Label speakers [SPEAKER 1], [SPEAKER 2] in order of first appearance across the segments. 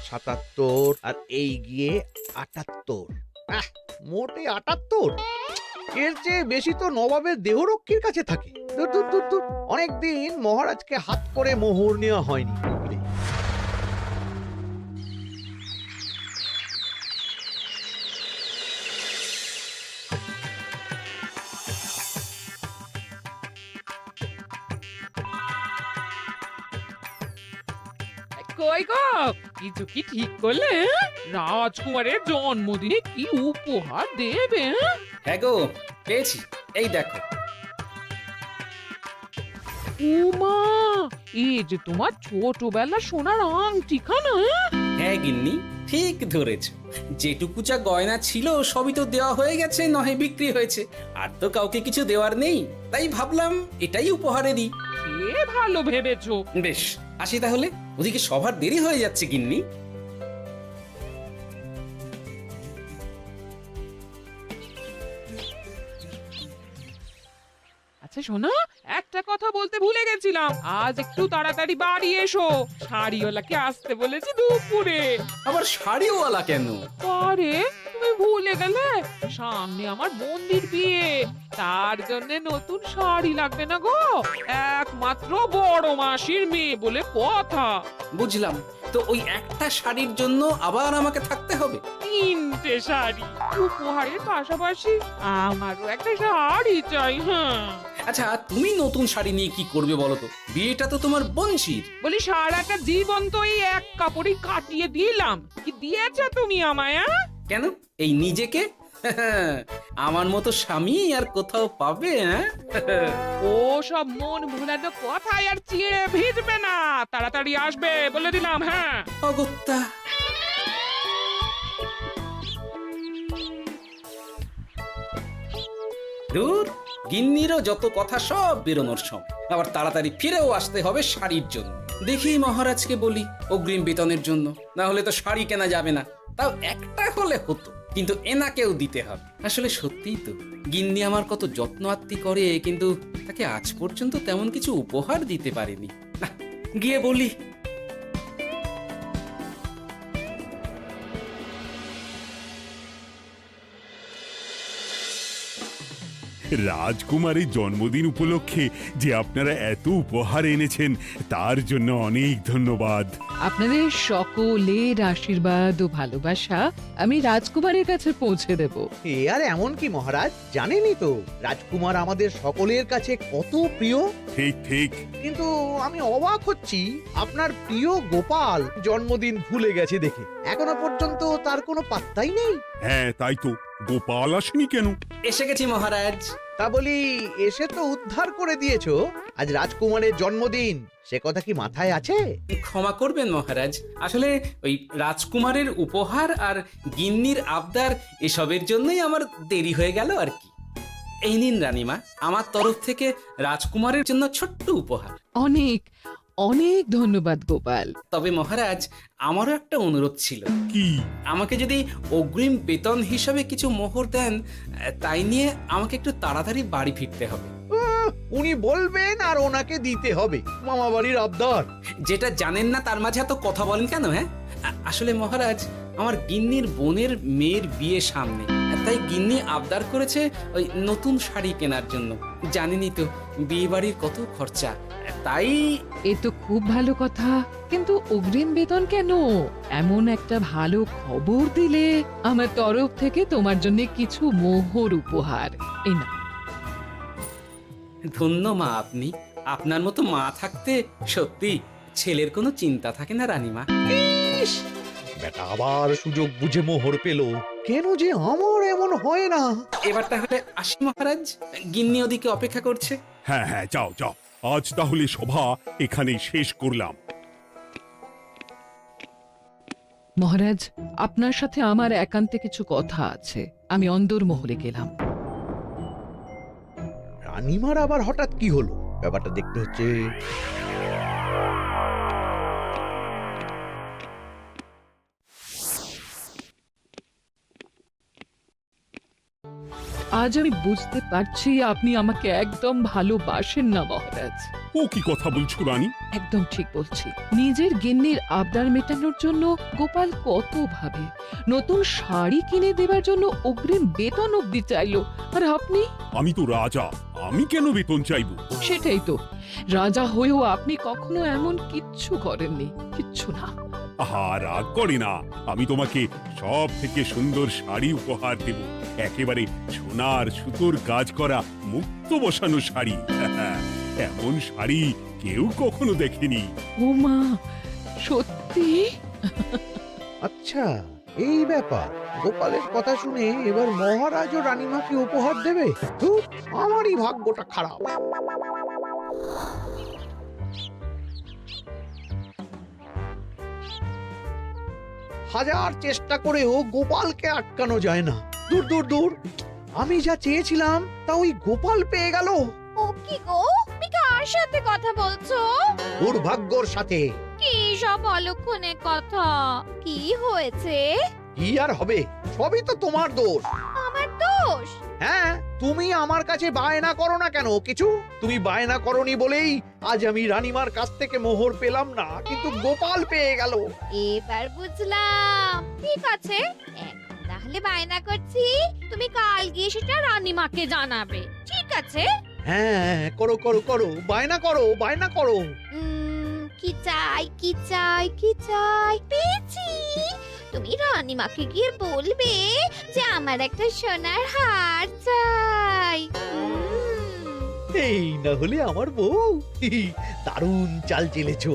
[SPEAKER 1] ৭৭ আর এই গিয়ে ৭৮। মোটে ৭৮। এর চেয়ে বেশি তো নবাবের দেহরক্ষীর কাছে থাকে। দূর দূর দূর দূর। অনেকদিন মহারাজকে হাত করে মোহর নেওয়া হয়নি।
[SPEAKER 2] কই গো, কিছু কি ঠিক করলে? রাজকুমারের জন্মদিনে কি উপহার দেবে?
[SPEAKER 3] হ্যাঁ গো, পেয়েছি। এই দেখো।
[SPEAKER 2] উমা, এই যে তোমার ছোটবেলা সোনার আংটিখানা।
[SPEAKER 3] হ্যাঁ গিন্নি, ঠিক ধরেছ। যেটুকু যা গয়না ছিল সবই তো দেওয়া হয়ে গেছে, নহে বিক্রি হয়েছে। আর তো কাউকে কিছু দেওয়ার নেই, তাই ভাবলাম এটাই উপহারে দিই।
[SPEAKER 2] সে ভালো ভেবেছো।
[SPEAKER 3] বেশ, আসি তাহলে। ওদিকে সবার দেরি হয়ে যাচ্ছে গিন্নি।
[SPEAKER 2] আচ্ছা শোনো, একটা কথা বলতে ভুলে গেছিলাম। আজ একটু তাড়াতাড়ি বাড়ি এসো, শাড়িওয়ালাকে আসতে বলেছি দুপুরে।
[SPEAKER 3] আবার শাড়িওয়ালা কেন?
[SPEAKER 2] আরে তুমি ভুলে গেলে, সামনে আমার বোনদির বিয়ে, তার জন্য নতুন শাড়ি লাগবে না গো। একমাত্র বড় মাসির মেয়ে বলে কথা।
[SPEAKER 3] বুঝলাম। তো ওই একটা শাড়ির জন্য আবার আমাকে থাকতে হবে?
[SPEAKER 2] 3টে শাড়ি উপহারের পাশাপাশি আমারও একটা শাড়ি চাই। হ্যাঁ
[SPEAKER 3] আচ্ছা, তুমি নতুন শাড়ি নিয়ে কি করবে বলো তো? বিয়েটা তো তোমার বংশীর।
[SPEAKER 2] বলি, সারাটা জীবন তো এই এক কাপড়ই কাটিয়ে দিলাম, কি দিয়েছো তুমি আমায়?
[SPEAKER 3] কেন, এই নিজেকে? আমার মতো স্বামী আর কোথাও পাবে?
[SPEAKER 2] ও সব মন ভুলানো কথায় আর চিড়ে ভিজবে না, তাড়াতাড়ি আসবে বলে দিলাম। হ্যাঁ
[SPEAKER 3] অগত্যা। দূর, গিন্নিরও যত কথা সব বেরোনোর সময়। আবার তাড়াতাড়ি ফিরেও আসতে হবে শাড়ির জন্য। দেখি মহারাজকে বলি অগ্রিম বেতনের জন্য, না হলে তো শাড়ি কেনা যাবে না। তাও একটা হলে হতো, কিন্তু এনাকেও দিতে হবে। আসলে সত্যিই তো, গিন্নি আমার কত যত্ন আত্তি করে, কিন্তু তাকে আজ পর্যন্ত তেমন কিছু উপহার দিতে পারেনি। না, গিয়ে বলি।
[SPEAKER 4] রাজকুমারের জন্মদিন উপলক্ষে যে আপনারা এত উপহার এনেছেন তার জন্য অনেক ধন্যবাদ।
[SPEAKER 5] আপনাদের সকলের আশীর্বাদ ও ভালোবাসা আমি রাজকুমারের কাছে পৌঁছে দেব।
[SPEAKER 1] এ আর এমন কি মহারাজ, জানেনই তো রাজকুমার আমাদের সকলের কাছে কত প্রিয়।
[SPEAKER 4] ঠিক ঠিক।
[SPEAKER 1] কিন্তু আমি অবাক হচ্ছি আপনার প্রিয় গোপাল জন্মদিন ভুলে গেছে দেখে। এখনো পর্যন্ত তার কোনো পাত্তাই নেই।
[SPEAKER 4] হ্যাঁ তাই তো, গোপাল আসেনি কেন?
[SPEAKER 3] এসে গেছি মহারাজ।
[SPEAKER 1] তা বলি, এসে তো উদ্ধার করে দিয়েছো। আজ রাজকুমারের জন্মদিন, সে কথা কি মাথায় আছে?
[SPEAKER 3] ক্ষমা করবেন মহারাজ, আসলে ওই রাজকুমারের উপহার আর গিন্নির আবদার এসবের জন্যই আমার দেরি হয়ে গেল আর কি। এই নিন রানীমা, আমার তরফ থেকে রাজকুমারের জন্য ছোট্ট উপহার।
[SPEAKER 5] অনেক অনেক ধন্যবাদ গোপাল।
[SPEAKER 3] তবে মহারাজ, আমারও একটা অনুরোধ ছিল।
[SPEAKER 4] কি?
[SPEAKER 3] আমাকে যদি অগ্রিম বেতন হিসাবে কিছু মোহর দেন, তাই নিয়ে আমাকে একটু তাড়াতাড়ি বাড়ি ফিরতে হবে।
[SPEAKER 1] উনি বলবেন আর ওনাকে দিতে হবে, মামা বাড়ির আবদার।
[SPEAKER 3] যেটা জানেন না তার মাঝে এত কথা বলেন কেন? হ্যাঁ, আসলে মহারাজ, আমার গিন্নির বোনের মেয়ের বিয়ে সামনে, তাই গিন্নি আবদার করেছে ওই নতুন শাড়ি কেনার জন্য। জানেনই তো বিয়ে বাড়ির কত খরচা, তাই।
[SPEAKER 5] এ তো খুব ভালো কথা, কিন্তু অগ্রিম বেতন কেন? এমন একটা ভালো খবর দিলে আমার তরফ থেকে তোমার জন্য কিছু মোহর উপহার। এই না।
[SPEAKER 3] ধন্য মা আপনি। আপনার মতো মা থাকতে সত্যি ছেলের কোনো চিন্তা থাকে না রানীমা।
[SPEAKER 1] ইস, বেটা আবার সুযোগ বুঝে মোহর পেল। কেন যে আমার এমন হয় না।
[SPEAKER 3] এবার তাহলে আসি মহারাজ, গিন্নি ওদিকে অপেক্ষা করছে।
[SPEAKER 4] হ্যাঁ হ্যাঁ, যাও যাও। আজ তাহলে সভা এখানেই শেষ করলাম।
[SPEAKER 5] মহারাজ, আপনার সাথে আমার একান্তে কিছু কথা আছে। আমি অন্দরমহলে গেলাম।
[SPEAKER 1] রানীমার আবার হঠাৎ কি হলো, ব্যাপারটা দেখতে হচ্ছে।
[SPEAKER 5] আজ আমি বুঝতে পারছি আপনি আমাকে একদম ভালোবাসেন না মহারাজ।
[SPEAKER 4] ও কি কথা বলছো রানী?
[SPEAKER 5] একদম ঠিক বলছি। নিজের গিন্নির আবদার মেটানোর জন্য গোপাল কত ভাবে, নতুন শাড়ি কিনে দেবার জন্য অগ্রিম বেতন অব্দি চাইলো, আর আপনি?
[SPEAKER 4] আমি তো রাজা, আমি কেন বেতন চাইবো?
[SPEAKER 5] সেটাই তো, রাজা হয়েও আপনি কখনো এমন কিচ্ছু করেননি, কিচ্ছু না।
[SPEAKER 4] আহা, রাগ করে না। আমি তোমাকে সব থেকে সুন্দর শাড়ি উপহার দেব, একেবারে সোনার সুতোর কাজ করা মুক্ত বসানো শাড়ি। এমন শাড়ি কেউ কখনো দেখেনি।
[SPEAKER 5] ও মা, সত্যি?
[SPEAKER 1] আচ্ছা, এই ব্যাপার। গোপালের কথা শুনে এবার মহারাজ ও রানীমাকে উপহার দেবে? ধুর, আমারই ভাগ্যটা খারাপ। হাজার চেষ্টা করেও গোপালকে আটকানো যায় না। দূর দূর দূর, আমি যা চেয়েছিলাম তা ওই গোপাল পেয়ে গেল।
[SPEAKER 6] ও কি গো, তুমি কার সাথে কথা বলছো?
[SPEAKER 1] দুর্ভাগ্যর সাথে।
[SPEAKER 6] কি সব অলক্ষণে কথা? কি হয়েছে?
[SPEAKER 1] কি আর হবে, সবই তো তোমার দোষ।
[SPEAKER 6] আমার দোষ?
[SPEAKER 1] হ্যাঁ, তুমি আমার কাছে বায়না করো না কেন কিছু? তুমি বায়না করনি বলেই আজ আমি রানীমার কাছ থেকে মোহর পেলাম না, কিন্তু গোপাল পেয়ে গেল।
[SPEAKER 6] এবার বুঝলাম। ঠিক আছে, এখন তাহলে বায়না করছি, তুমি কাল গিয়ে সেটা রানীমাকে জানাবে, ঠিক আছে?
[SPEAKER 1] হ্যাঁ, করো করো করো, বায়না করো, বায়না করো।
[SPEAKER 6] কি চাই, কি চাই, কি চাই? পেয়েছি। তুমি রানীমাকে গিয়ে বলবে যে আমার একটা সোনার হার চাই।
[SPEAKER 1] এই না হলে আমার বউ। দারুণ চাল চেলেছো।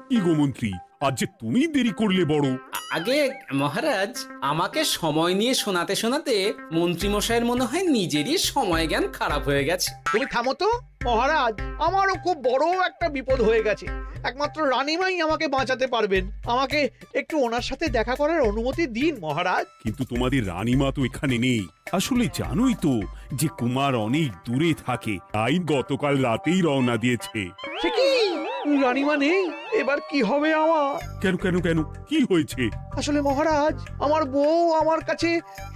[SPEAKER 4] কি গো মন্ত্রী, আজ যে তুমি দেরি করলে বড়।
[SPEAKER 3] আগে মহারাজ, আমাকে সময় নিয়ে শোনাতে শোনাতে মন্ত্রীমশাইয়ের মনে হয় নিজেরই সময় জ্ঞান খারাপ হয়ে গেছে।
[SPEAKER 1] তুমি থামো তো মহারাজ, আমারও খুব বড় একটা বিপদ হয়ে গেছে। একমাত্র রানীমাই আমাকে বাঁচাতে পারবেন। আমাকে একটু ওনার সাথে দেখা করার অনুমতি দিন মহারাজ।
[SPEAKER 4] কিন্তু তোমাদের রানীমা তো এখানে নেই। আসলে জানোই তো যে কুমার অনেক দূরে থাকে, তাই গতকাল রাতেই রওনা দিয়েছে।
[SPEAKER 1] সে কি, রানীমা নেই? এবার কি হবে আমার?
[SPEAKER 4] কেন কেন কেন, কি হয়েছে?
[SPEAKER 1] আসলে মহারাজ, আমার বউ আমার কাছে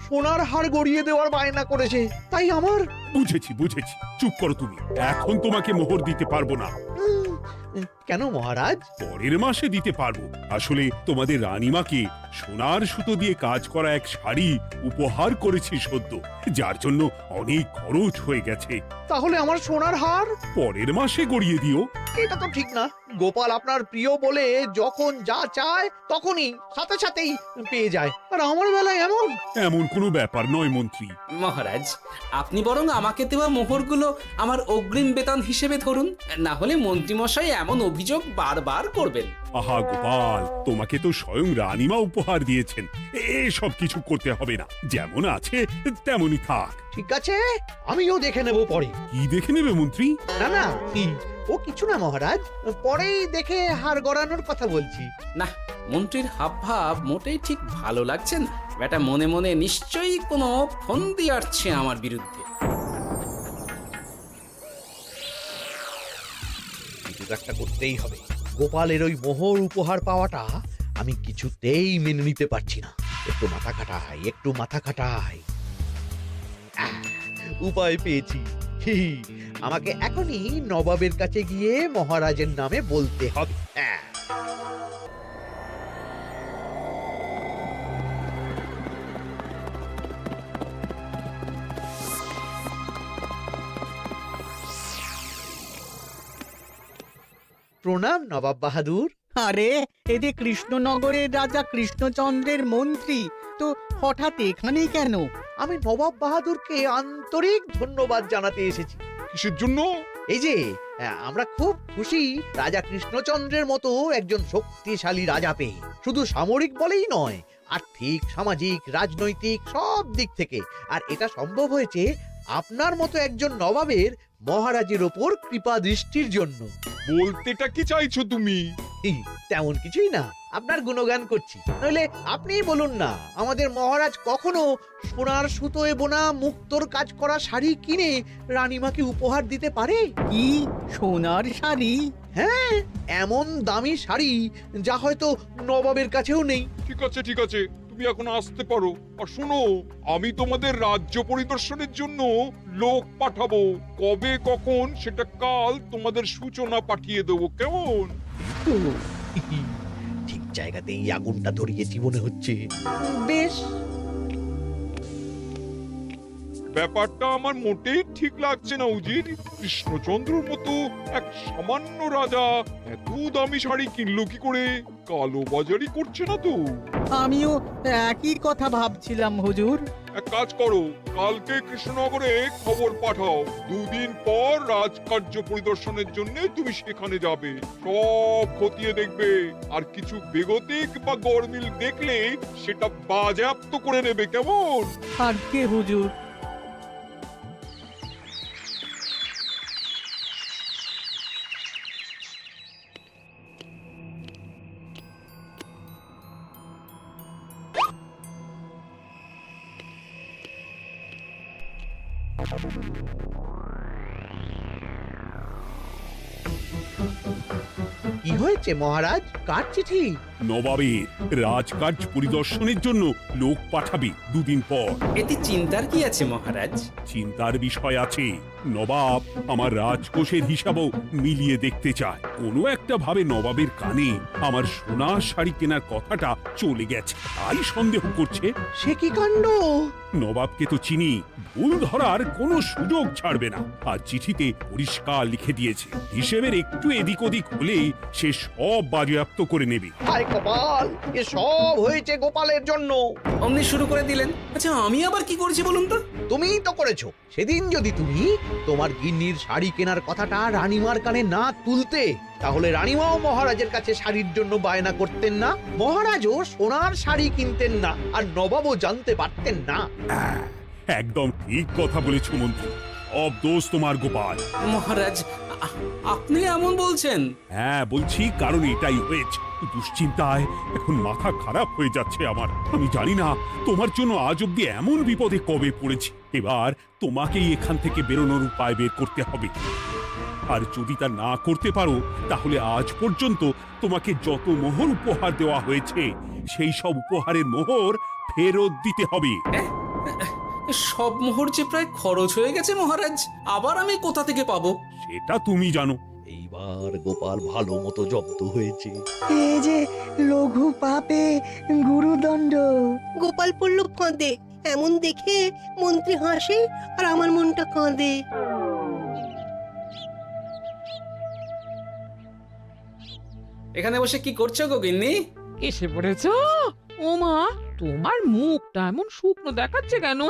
[SPEAKER 1] সোনার হার গড়িয়ে দেওয়ার বায়না করেছে, তাই আমার।
[SPEAKER 4] বুঝেছি বুঝেছি, চুপ করো তুমি। এখন তোমাকে মোহর দিতে পারবো না।
[SPEAKER 1] কেন মহারাজ?
[SPEAKER 4] পরের মাসে দিতে পারবো। আসলে তোমাদের রানীমাকে সোনার সুতো দিয়ে কাজ করা এক শাড়ি উপহার করেছি সদ্য, যার জন্য অনেক খরচ হয়ে গেছে।
[SPEAKER 1] তাহলে আমার সোনার হার
[SPEAKER 4] পরের মাসে গড়িয়ে দিও।
[SPEAKER 1] এটা তো ঠিক না। গোপাল আপনার প্রিয় বলে যখন যা চায় তখনই সাথে সাথেই পেয়ে যায়, আর আমার বেলায় এমন।
[SPEAKER 4] এমন কোনো ব্যাপার নয় মন্ত্রী।
[SPEAKER 3] মহারাজ, আপনি বরং আমাকে দেওয়া মোহরগুলো আমার অগ্রিম বেতন হিসেবে ধরুন, না হলে মন্ত্রীমশাই এমন অভিযোগ বারবার করবেন।
[SPEAKER 4] আহা গোপাল, তোমাকে তো স্বয়ং রানীমা উপহার দিয়েছেন, এসব কিছু করতে হবে না। যেমন আছে তেমনই থাক।
[SPEAKER 1] ঠিক আছে, আমিও দেখে নেব পরে।
[SPEAKER 4] কি দেখে নেবে মন্ত্রী?
[SPEAKER 1] না না, ও কিছু না মহারাজ, পরেই দেখে হার গড়ানোর কথা বলছি।
[SPEAKER 3] না, মন্ত্রীর হাবভাব মোটেই ঠিক ভালো লাগছে না। বেটা মনে মনে নিশ্চয়ই কোনো ফন্দি আসছে আমার বিরুদ্ধে।
[SPEAKER 1] কিছু একটা করতেই হবে। গোপালের ওই মোহর উপহার পাওয়াটা আমি কিছুতেই মেনে নিতে পারছি না। একটু মাথা খাটাই, একটু মাথা খাটাই। উপায় পেয়েছি। আমাকে এখনই নবাবের কাছে গিয়ে মহারাজের নামে বলতে হবে। প্রণাম নবাব বাহাদুর।
[SPEAKER 7] আরে এতে কৃষ্ণনগরের রাজা কৃষ্ণচন্দ্রের মন্ত্রী, তো হঠাৎ এখানেই কেন?
[SPEAKER 1] আমি নবাব বাহাদুরকে আন্তরিক ধন্যবাদ জানাতে এসেছি।
[SPEAKER 4] কিসের জন্য?
[SPEAKER 1] এই যে আমরা খুব খুশি রাজা কৃষ্ণচন্দ্রের মতো একজন শক্তিশালী রাজা পেয়ে। শুধু সামরিক বলেই নয়, আর্থিক, সামাজিক, রাজনৈতিক সব দিক থেকে। আর এটা সম্ভব হয়েছে আপনার মতো একজন নবাবের মহারাজের ওপর কৃপা দৃষ্টির জন্য।
[SPEAKER 8] বলতেটা কি চাইছো তুমি?
[SPEAKER 1] তেমন কিছুই না, আপনার গুণগান করছি। নইলে আপনিই বলুন না, আমাদের মহারাজ কখনো সোনার সুতোয় বোনা মুক্তোর কাজ করা শাড়ি কিনে রানীমাকে উপহার দিতে পারে?
[SPEAKER 7] কি সোনার শাড়ি?
[SPEAKER 1] হ্যাঁ, এমন দামি শাড়ি যা হয়তো নবাবের কাছেও নেই।
[SPEAKER 8] ঠিক আছে ঠিক আছে, তুমি এখন আসতে পারো। আর শোনো, আমি তোমাদের রাজ্য পরিদর্শনের জন্য লোক পাঠাবো। কবে কখন সেটা কাল তোমাদের সূচনা পাঠিয়ে দেবো, কেমন?
[SPEAKER 1] তো, ঠিক জায়গাতেই আগুনটা ধরিয়েছি মনে হচ্ছে। বেশ।
[SPEAKER 8] ব্যাপারটা আমার মোটেই ঠিক লাগছে না উজির। কৃষ্ণচন্দ্রর মতো এক সামান্য রাজা এত দামি শাড়ি কিনলো কি করে? কালো বাজারি করছে না তো?
[SPEAKER 7] আমিও একই কথা ভাবছিলাম হুজুর।
[SPEAKER 8] এক কাজ করো, কালকে কৃষ্ণনগরে খবর পাঠাও। 2 দিন পর রাজকার্য পরিদর্শনের জন্য তুমি সেখানে যাবে। সব খতিয়ে দেখবে, আর কিছু বেগতিক বা গরমিল দেখলে সেটা বাজেয়াপ্ত করে নেবে, কেমন?
[SPEAKER 7] আর কে হুজুর?
[SPEAKER 1] কি হয়েছে মহারাজ? কার চিঠি?
[SPEAKER 4] নবাবের রাজকার্য পরিদর্শনের জন্য লোক পাঠাবে 2 দিন পর।
[SPEAKER 3] এতে চিন্তার কি আছে মহারাজ?
[SPEAKER 4] চিন্তার বিষয় আছে। নবাব আমার রাজকোষের হিসাবও মিলিয়ে দেখতে চায়। কোনো একটা ভাবে নবাবের কানে আমার সোনার শাড়ি কেনার কথাটা চলে গেছে, তাই সন্দেহ করছে।
[SPEAKER 1] সে কি কাণ্ড!
[SPEAKER 4] নবাবকে তো চিনি, ভুল ধরার কোনো সুযোগ ছাড়বে না। আর চিঠিতে পরিষ্কার লিখে দিয়েছে, হিসেবের একটু এদিক ওদিক হলেই সে সব বাজেয়াপ্ত করে নেবে।
[SPEAKER 1] হায় কপাল, এ সব হয়েছে গোপালের জন্য।
[SPEAKER 3] অমনি শুরু করে দিলেন। আচ্ছা, আমি আবার কি করেছি বলুন তো?
[SPEAKER 1] তুমিই তো করেছো। সেদিন যদি তুমি তোমার গিন্নির শাড়ি কেনার কথাটা রানীমার কানে না তুলতে, তাহলে রানীমাও মহারাজের কাছে শাড়ির জন্য বায়না করতেন না, মহারাজও সোনার শাড়ি কিনতেন না, আর নবাবও জানতে পারতেন না।
[SPEAKER 4] একদম ঠিক কথা বলেছ মন্ত্রী, সব দোষ তোমার গোপাল।
[SPEAKER 3] মহারাজ, আপনি এমন বলছেন?
[SPEAKER 4] হ্যাঁ বলছি, কারণ এটাই হয়েছে। দুশ্চিন্তায় এখন মাথা খারাপ হয়ে যাচ্ছে আমার। আমি জানি না তোমার জন্য আজ অব্দি এমন বিপদে কবে পড়েছি। এবার তোমাকেই এখান থেকে বেরোনোর উপায় বের করতে হবে। আর যদি তা না করতে পারো, তাহলে আজ পর্যন্ত তোমাকে যত মোহর উপহার দেওয়া হয়েছে সেই সব উপহারের মোহর ফেরত দিতে হবে।
[SPEAKER 3] সব মোহর যে প্রায় খরচ হয়ে গেছে মহারাজ, আবার আমি কোথা থেকে পাবো?
[SPEAKER 4] সেটা তুমি জানো।
[SPEAKER 1] এইবার গোপাল ভালো মতো জব্দ হয়েছে।
[SPEAKER 9] এই যে লঘু পাপে গুরুদণ্ড।
[SPEAKER 10] গোপাল পড়ল ফাঁদে। এমন দেখে মন্ত্রী হাসে আর আমার মনটা কাঁদে।
[SPEAKER 3] এখানে বসে কি করছো গো গিন্নি?
[SPEAKER 2] এসে পড়েছো? ও মা, তোমার মুখটা এমন শুকনো দেখাচ্ছে কেন?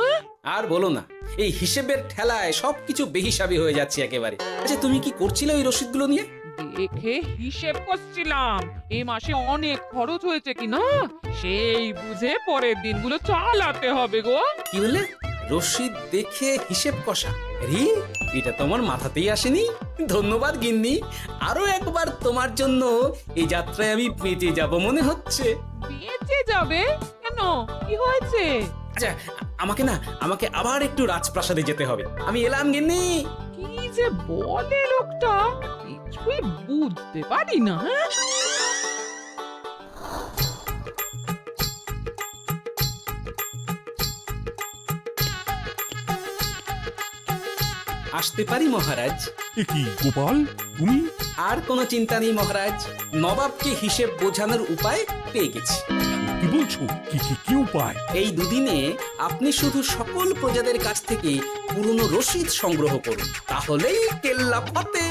[SPEAKER 3] আর বলো না, এই হিসেবের ঠেলায় সবকিছু বেহিসাবি হয়ে যাচ্ছে একেবারে। আচ্ছা, তুমি কি করছিলে ওই রসিদগুলো নিয়ে?
[SPEAKER 2] দেখে হিসেব করছিলাম এই মাসে অনেক খরচ হয়েছে কিনা, সেই বুঝে পরের দিনগুলো চালাতে হবে গো।
[SPEAKER 3] কি বলে? রসিদ দেখে হিসেব কষা? রি, এটা তোমার মাথাতেই আসেনি। ধন্যবাদ গিন্নি, আরো একবার তোমার জন্য এই যাত্রায় আমি বেঁচে যাব মনে হচ্ছে।
[SPEAKER 2] বেঁচে যাবে কেন? কি হয়েছে?
[SPEAKER 3] আচ্ছা, আমাকে আবার একটু রাজপ্রাসাদে যেতে হবে। আমি এলাম গিন্নি।
[SPEAKER 2] কি যে বলে লোকটা, কিছুই বুঝতে পারি না। হ্যাঁ,
[SPEAKER 3] আসতে পারি মহারাজ?
[SPEAKER 4] এ কি গোপাল, তুমি?
[SPEAKER 3] আর কোনো চিন্তা নেই মহারাজ, নবাবকে হিসেব বোঝানোর উপায় পেয়ে গেছি।
[SPEAKER 4] কি বলছো? কি উপায়?
[SPEAKER 3] এই দুদিনে আপনি শুধু সকল প্রজাদের কাছ থেকে পুরনো রসিদ সংগ্রহ করুন, তাহলেই কেল্লা ফতে।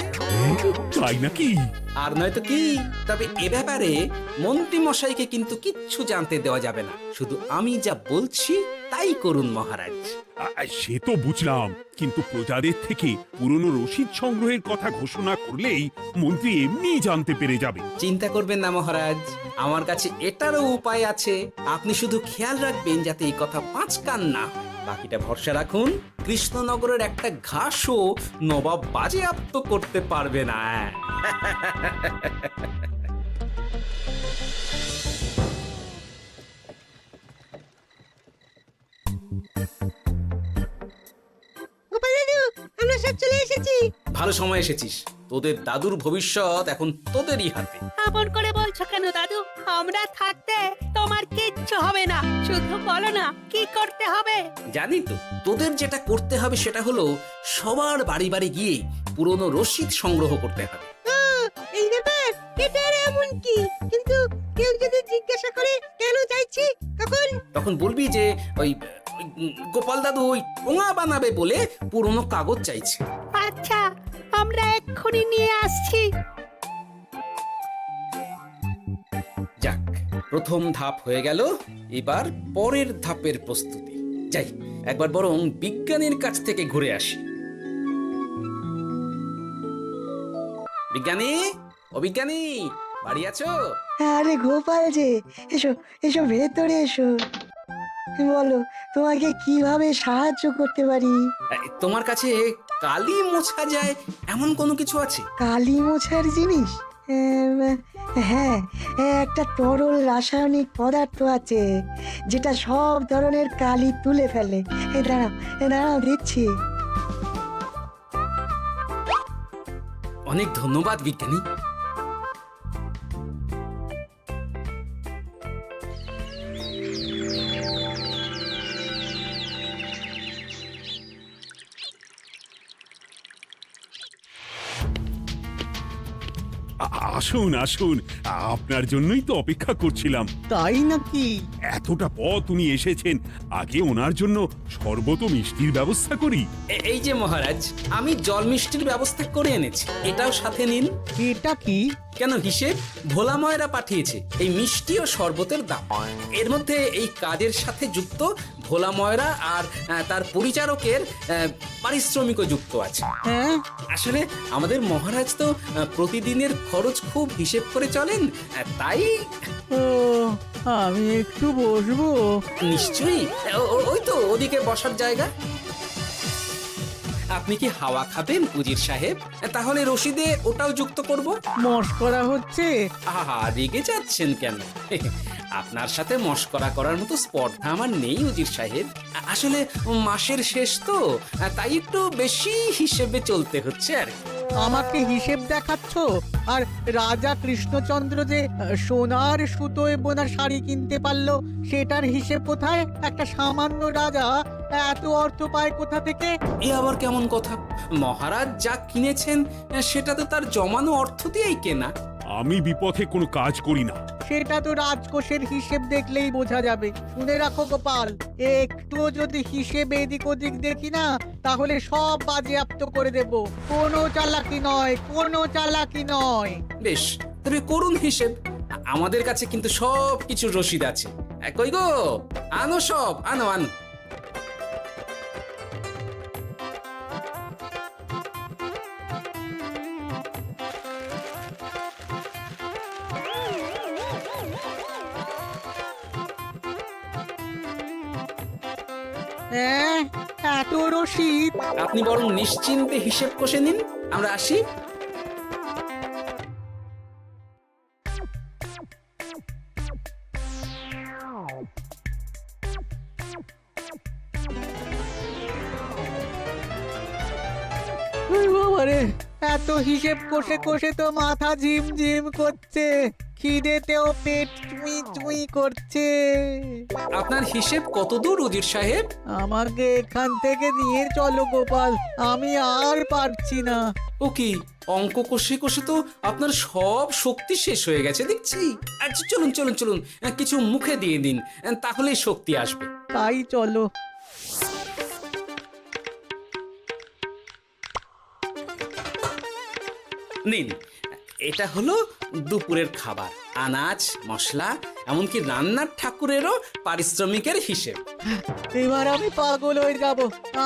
[SPEAKER 4] তাই নাকি?
[SPEAKER 3] আর নয়তো কি? তবে এ ব্যাপারে মন্ত্রী মশাইকে কিন্তু কিচ্ছু জানতে দেওয়া যাবে না। শুধু আমি যা বলছি তাই করুন মহারাজ।
[SPEAKER 4] সে তো বুঝলাম, কিন্তু প্রজাদের থেকে পুরনো রসিদ সংগ্রহের কথা ঘোষণা করলেই মন্ত্রী এমনি জানতে পেরে যাবে।
[SPEAKER 3] চিন্তা করবেন না মহারাজ, আমার কাছে এটারও উপায় আছে। আপনি শুধু খেয়াল রাখবেন যাতে এই কথা 5 কান না হয়। বাকিটা ভরসা রাখুন, কৃষ্ণনগরের একটা ঘাসও নবাব বাজেয়াপ্ত করতে পারবে না।
[SPEAKER 10] স্যার চলে এসেছি।
[SPEAKER 3] ভালো সময় এসেছিস, তোদের দাদুর ভবিষ্যৎ এখন তোদেরই হাতে।
[SPEAKER 10] আপন করে বলছো কেন দাদু? আমরা থাকতে তোমার কিচ্ছু হবে না, শুধু বলো না কি করতে হবে।
[SPEAKER 3] জানি তো, তোদের যেটা করতে হবে সেটা হলো সবার বাড়ি বাড়ি গিয়ে পুরনো রসিদ সংগ্রহ করতে হবে।
[SPEAKER 10] এই ব্যাপার, এটা আর এমন কি? কিন্তু কেউ যদি জিজ্ঞাসা করে কেন চাইছি,
[SPEAKER 3] তখন বলবি যে ওই গোপাল দাদু ওই টোঙা বানাবে বলে পুরনো কাগজ চাইছে।
[SPEAKER 10] আচ্ছা, আমরা এক্ষুনি নিয়ে আসছি।
[SPEAKER 3] যাক, প্রথম ধাপ হয়ে গেল, এবার পরের ধাপের প্রস্তুতি। যাই, একবার বরং বিজ্ঞানীর কাছ থেকে ঘুরে আসি। বিজ্ঞানী, ও বিজ্ঞানী, বাড়ি আছো?
[SPEAKER 9] আরে গোপাল যে, এসো এসো ভেতরে এসো। বলো, তোমাকে কিভাবে সাহায্য করতে পারি?
[SPEAKER 3] তোমার কাছে কালি মোছা যায় এমন কোনো কিছু আছে?
[SPEAKER 9] কালি মোছার জিনিস? হ্যাঁ, একটা তরল রাসায়নিক পদার্থ আছে যেটা সব ধরনের কালি তুলে ফেলে। দাঁড়াও দিচ্ছি।
[SPEAKER 3] অনেক ধন্যবাদ বিজ্ঞানী।
[SPEAKER 4] আসুন আসুন, আপনার জন্যই তো অপেক্ষা করছিলাম।
[SPEAKER 7] তাই নাকি?
[SPEAKER 4] এতটা পথ উনি এসেছেন, আগে ওনার জন্য শরবত ও মিষ্টির ব্যবস্থা করি।
[SPEAKER 3] এই যে মহারাজ, আমি জল মিষ্টির ব্যবস্থা করে এনেছি, এটাও সাথে নিন।
[SPEAKER 7] এটা কি?
[SPEAKER 3] কেন, হিসেব ভোলা ময়রা পাঠিয়েছে এই মিষ্টি ও শরবতের দাম। এর মধ্যে এই কাজের সাথে যুক্ত ভোলা ময়রা আর তার পরিচারকের পারিশ্রমিকও যুক্ত আছে।
[SPEAKER 7] হ্যাঁ,
[SPEAKER 3] আসলে আমাদের মহারাজ তো প্রতিদিনের খরচ খুব হিসেব করে চলেন, তাই।
[SPEAKER 7] ও, আমি একটু বসবো?
[SPEAKER 3] নিশ্চয়ই, ওই তো ওদিকে বসার জায়গা। আপনি কি হাওয়া খাবেন উজির সাহেব? তাহলে রশিদে ওটাও যুক্ত করব।
[SPEAKER 7] মশকরা হচ্ছে?
[SPEAKER 3] আহা, রেগে যাচ্ছেন কেন? আপনার সাথে মশকরা করার মতো স্পর্ধা আমার নেই উজির সাহেব। আসলে মাসের শেষ তো, তাই একটু বেশি হিসেবে চলতে হচ্ছে আর কি।
[SPEAKER 7] আমাকে হিসেব দেখাচ্ছ? আর রাজা কৃষ্ণচন্দ্র যে সোনার সুতোয় বোনা শাড়ি কিনতে পারলো, সেটার হিসেব কোথায়? একটা সামান্য রাজা এত অর্থ পায় কোথা থেকে?
[SPEAKER 3] এ আবার কেমন কথা? মহারাজ যা কিনেছেন সেটা তো তার জমানো অর্থ দিয়েই কেনা।
[SPEAKER 4] আমি বিপথে কোনো কাজ করি না।
[SPEAKER 7] সেটা তো রাজকোষের হিসেব দেখলেই বোঝা যাবে। শুনে রাখো গোপাল, একটু যদি হিসেব এদিক ওদিক দেখি না, তাহলে সব বাজেয়াপ্ত করে দেব। কোনো চালাকি নয়, কোনো চালাকি নয়।
[SPEAKER 3] বেশ, তবে করুন হিসেব। আমাদের কাছে কিন্তু সব কিছুর রসিদ আছে। কই গো, আনো সব, আনো আনো।
[SPEAKER 7] হ্যাঁ, এত রসিদ?
[SPEAKER 3] আপনি বরং নিশ্চিন্তে হিসেব কষে নিন, আমরা আসি।
[SPEAKER 7] বাবারে, এত হিসেব কষে কষে তো মাথা ঝিমঝিম করছে, খিদেতেও পেট চুই চুই করছে।
[SPEAKER 3] আপনার হিসেব কত দূর উজির সাহেব?
[SPEAKER 7] আমাকে এখান থেকে নিয়ে চলো গোপাল, আমি আর পারছি না।
[SPEAKER 3] ও কি, অঙ্ক কষে কষে তো আপনার সব শক্তি শেষ হয়ে গেছে দেখছি। আচ্ছা চলুন চলুন চলুন, কিছু মুখে দিয়ে দিন, তাহলেই শক্তি আসবে।
[SPEAKER 7] তাই চলো।
[SPEAKER 3] নিন, এটা হলো দুপুরের খাবার, আনাজ মশলা এমনকি রান্নার ঠাকুরেরও পারিশ্রমিকের হিসেব।
[SPEAKER 7] এবার আমি পাগল হয়ে যাব।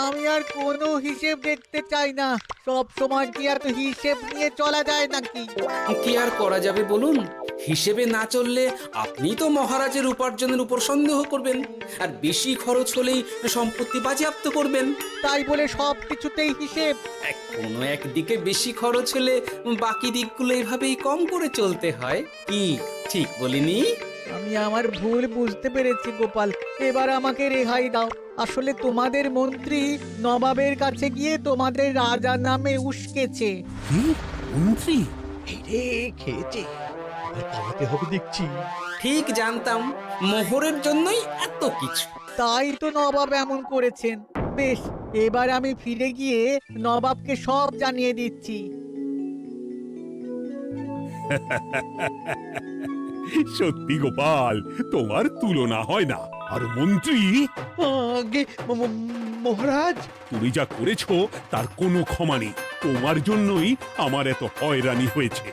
[SPEAKER 7] আমি আর কোনো হিসেব দেখতে চাই না। সব সময় কি আর হিসেব নিয়ে চলা যায় নাকি?
[SPEAKER 3] কি আর করা যাবে বলুন? হিসেবে না চললে আপনি তো মহারাজের উপার্জনের উপর সন্দেহ করবেন, আর বেশি খরচ হলেই সম্পত্তি বাজেয়াপ্ত করবেন।
[SPEAKER 7] তাই বলে সব কিছুতেই হিসেব?
[SPEAKER 3] কোনো একদিকে বেশি খরচ হলে বাকি দিকগুলো এভাবেই কম করে চলতে হয়। কি ঠিক বলিনি?
[SPEAKER 7] আমি আমার ভুল বুঝতে পেরেছি গোপাল, এবার আমাকে রেহাই দাও। আসলে তোমাদের মন্ত্রী নবাবের কাছে গিয়ে তোমাদের রাজা নামে উস্কেছে।
[SPEAKER 4] কি মন্ত্রী?
[SPEAKER 1] এই রে খেয়েছে, এবার পালাতে হবে দেখছি।
[SPEAKER 3] ঠিক জানতাম মোহরের জন্যই এত কিছু।
[SPEAKER 7] তাই তো নবাব এমন করেছেন। বেশ, এবার আমি ফিরে গিয়ে নবাবকে সব জানিয়ে দিচ্ছি।
[SPEAKER 4] সত্যি গোপাল, তোমার তুলনা হয় না। আর মন্ত্রী,
[SPEAKER 1] আগে মহারাজ,
[SPEAKER 4] তুমি যা করেছো তার কোনো ক্ষমা নেই। তোমার জন্যই আমার এত হয়রানি হয়েছে।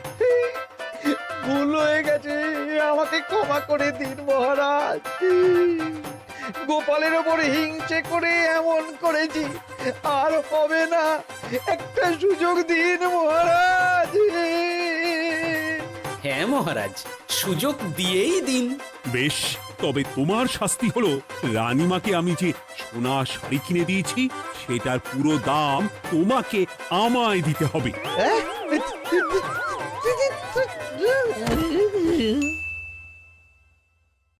[SPEAKER 1] ভুল হয়ে গেছে, আমাকে ক্ষমা করে দিন মহারাজ। গোপালের ওপর হিংসে করে এমন করেছি, আর হবে না। একটা সুযোগ দিন মহারাজ।
[SPEAKER 3] হ্যাঁ মহারাজ, সুযোগ দিয়েই দিন।
[SPEAKER 4] বেশ, তবে তোমার শাস্তি হলো রানীমাকে আমি যে সোনা শাড়ি কিনে দিয়েছি সেটার পুরো দাম তোমাকে আমায় দিতে হবে।
[SPEAKER 1] হ্যাঁ?